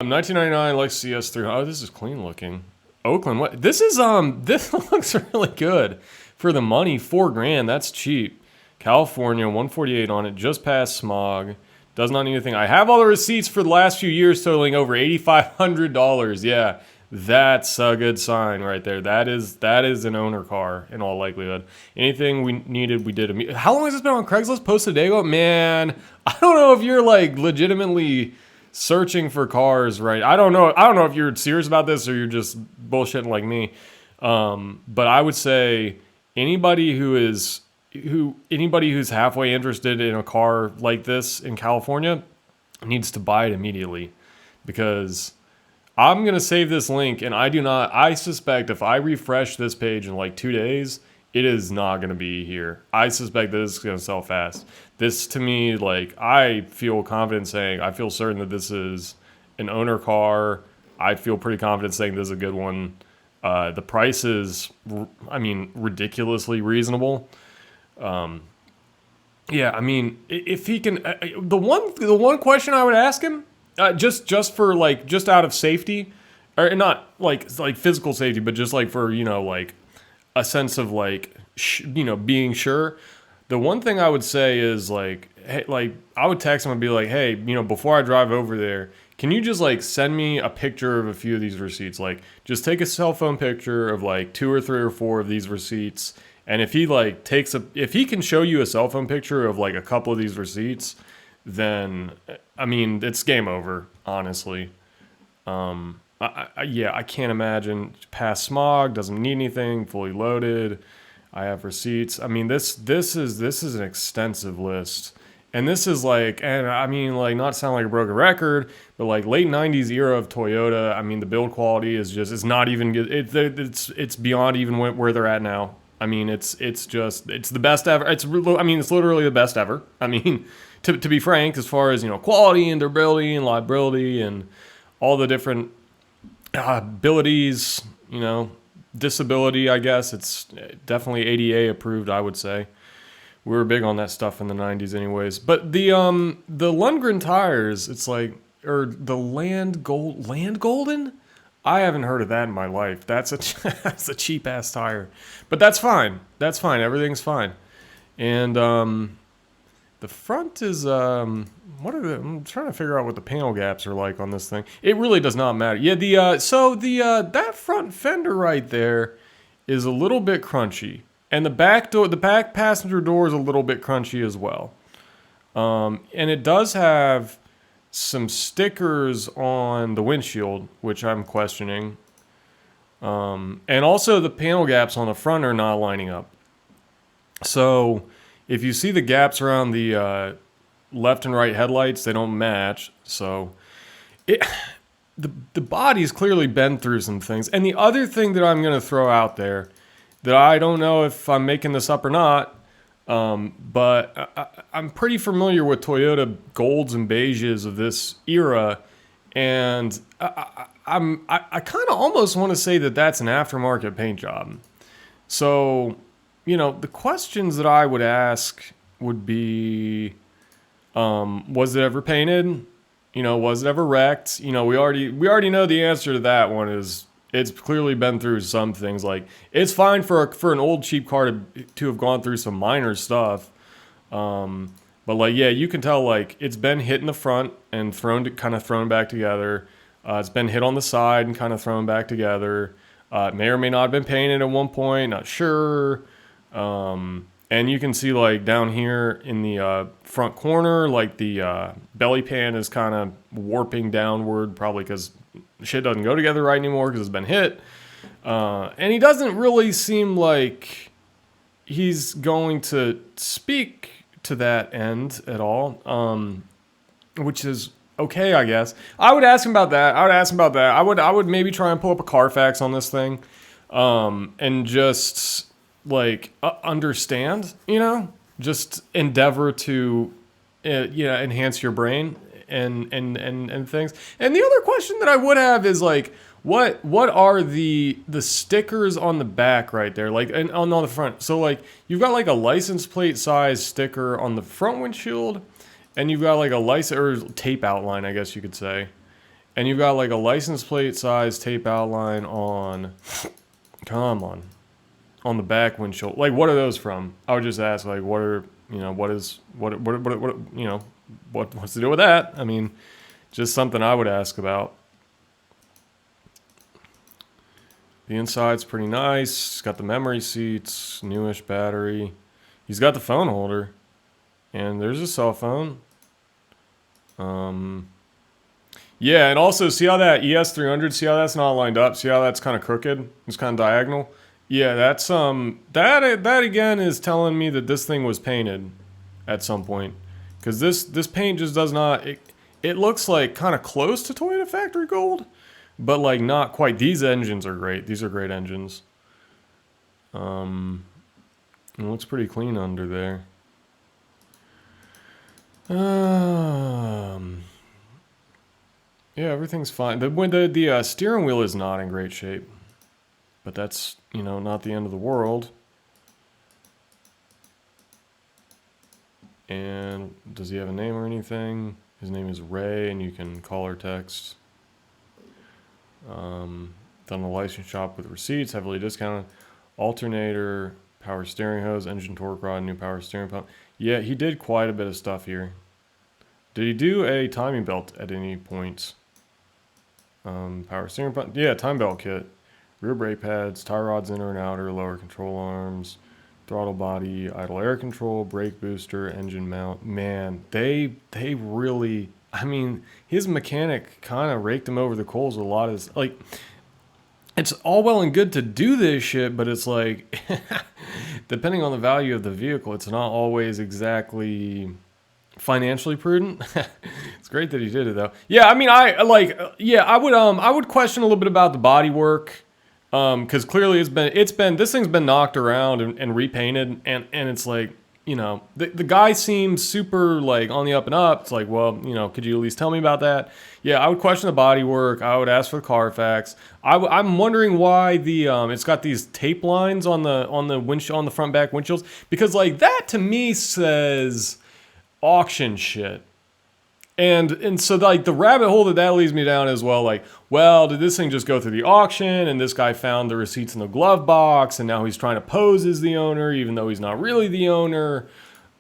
1999 Lexus CS300. Oh, this is clean looking. Oakland. What? This is This looks really good for the money. 4 grand. That's cheap. California. 148 on it. Just past smog. Does not need anything. I have all the receipts for the last few years totaling over $8,500. Yeah, that's a good sign right there. That is an owner car in all likelihood. Anything we needed, we did. How long has this been on Craigslist? Posted a day ago? Man, I don't know if you're like legitimately searching for cars, right? I don't know. I don't know if you're serious about this or you're just bullshitting like me. But I would say anybody who's halfway interested in a car like this in California needs to buy it immediately, because I'm going to save this link, and I suspect if I refresh this page in like 2 days, it is not going to be here. I suspect that this is going to sell fast. This, to me, like, I feel confident saying, I feel certain that this is an owner car. I feel pretty confident saying this is a good one. The price is, ridiculously reasonable. Yeah, I mean, if he can, the one question I would ask him, just for like, just out of safety, or not like physical safety, but just like for, like a sense of like, being sure. The one thing I would say is like, hey, like I would text him and be like, hey, before I drive over there, can you just like send me a picture of a few of these receipts? Like, just take a cell phone picture of like 2 or 3 or 4 of these receipts. And if he like if he can show you a cell phone picture of like a couple of these receipts, then I mean, it's game over, honestly. I can't imagine. Past smog, doesn't need anything, fully loaded. I have receipts. I mean, this is an extensive list. And this is like, and I mean, like, not sound like a broken record, but like late 90s era of Toyota, I mean, the build quality is just, it's not even good. It's beyond even where they're at now. I mean, it's the best ever. It's literally the best ever. I mean, to be frank, as far as, quality and durability and liability and all the different abilities, disability, I guess, it's definitely ADA approved, I would say. We were big on that stuff in the 90s anyways. But the Lundgren tires, it's like, or the Land Golden? I haven't heard of that in my life. That's a cheap ass tire. But that's fine. That's fine. Everything's fine. And the front is I'm trying to figure out what the panel gaps are like on this thing. It really does not matter. Yeah, that front fender right there is a little bit crunchy. And the back passenger door is a little bit crunchy as well. And it does have some stickers on the windshield, which I'm questioning. And also the panel gaps on the front are not lining up. So if you see the gaps around the left and right headlights, they don't match. So the body's clearly been through some things. And the other thing that I'm going to throw out there, that I don't know if I'm making this up or not, but I'm pretty familiar with Toyota golds and beiges of this era, and I kind of almost want to say that that's an aftermarket paint job. So, the questions that I would ask would be, was it ever painted? Was it ever wrecked? We already know the answer to that one is, it's clearly been through some things. Like, it's fine for an old cheap car to have gone through some minor stuff. But like, yeah, you can tell like it's been hit in the front and thrown back together. It's been hit on the side and kind of thrown back together. It may or may not have been painted at one point, not sure. And you can see like down here in the front corner, like the belly pan is kind of warping downward, probably because shit doesn't go together right anymore because it's been hit. And he doesn't really seem like he's going to speak to that end at all, which is okay, I guess. I would ask him about that. I would maybe try and pull up a Carfax on this thing, and just like understand, just endeavor to enhance your brain and things. And the other question that I would have is like, what are the stickers on the back right there, like, and on the front? So like, you've got like a license plate size sticker on the front windshield, and you've got like a license or tape outline, I guess you could say. And you've got like a license plate size tape outline on, come on the back windshield. Like, what are those from? I would just ask, like, what are, you know, what's the deal with that? I mean, just something I would ask about. The inside's pretty nice. It's got the memory seats, newish battery. He's got the phone holder, and there's a cell phone. Yeah, and also see how that ES300, see how that's not lined up? See how that's kind of crooked? It's kind of diagonal. Yeah, that's that again is telling me that this thing was painted at some point, because this paint just does not. It looks like kind of close to Toyota factory gold, but like not quite. These engines are great. These are great engines. It looks pretty clean under there. Yeah, everything's fine. The steering wheel is not in great shape, but that's, you know, not the end of the world. And does he have a name or anything? His name is Ray, and you can call or text. Done the license shop with receipts, heavily discounted. Alternator, power steering hose, engine torque rod, new power steering pump. Yeah, he did quite a bit of stuff here. Did he do a timing belt at any points? Power steering pump. Yeah, time belt kit. Rear brake pads, tie rods inner and outer, lower control arms, throttle body, idle air control, brake booster, engine mount. Man, they really, I mean, his mechanic kind of raked him over the coals with a lot of this. Like, it's all well and good to do this shit, but it's like, depending on the value of the vehicle, it's not always exactly financially prudent. It's great that he did it though. Yeah, I mean, I would question a little bit about the body work, because clearly it's been this thing's been knocked around and repainted, and it's like, you know, the guy seems super like on the up and up. It's like, well, you know, could you at least tell me about that? Yeah, I would question the body work. I would ask for the Carfax. I'm wondering why it's got these tape lines on the windshield, on the front back windshields, because like that to me says auction shit. And so like the rabbit hole that leads me down is, well, like, well, did this thing just go through the auction and this guy found the receipts in the glove box and now he's trying to pose as the owner even though he's not really the owner?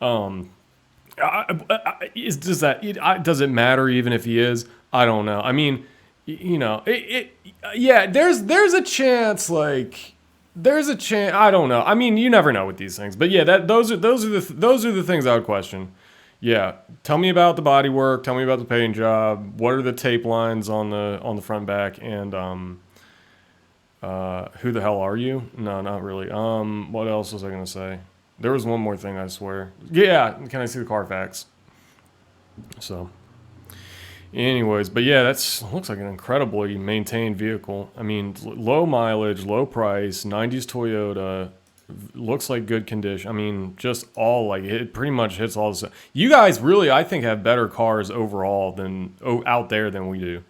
Does it matter even if he is? I don't know. I mean, you know, yeah, there's a chance, like, there's a chance. I don't know. I mean, you never know with these things. But yeah, those are the things I would question. Yeah, tell me about the body work. Tell me about the paint job. What are the tape lines on the front back? And who the hell are you? No, not really. What else was I gonna say? There was one more thing, I swear. Yeah, can I see the Carfax? So, anyways, but yeah, looks like an incredibly maintained vehicle. I mean, low mileage, low price, 90s Toyota. Looks like good condition. I mean, just all, like, it pretty much hits all the stuff. You guys really, I think, have better cars overall out there than we do.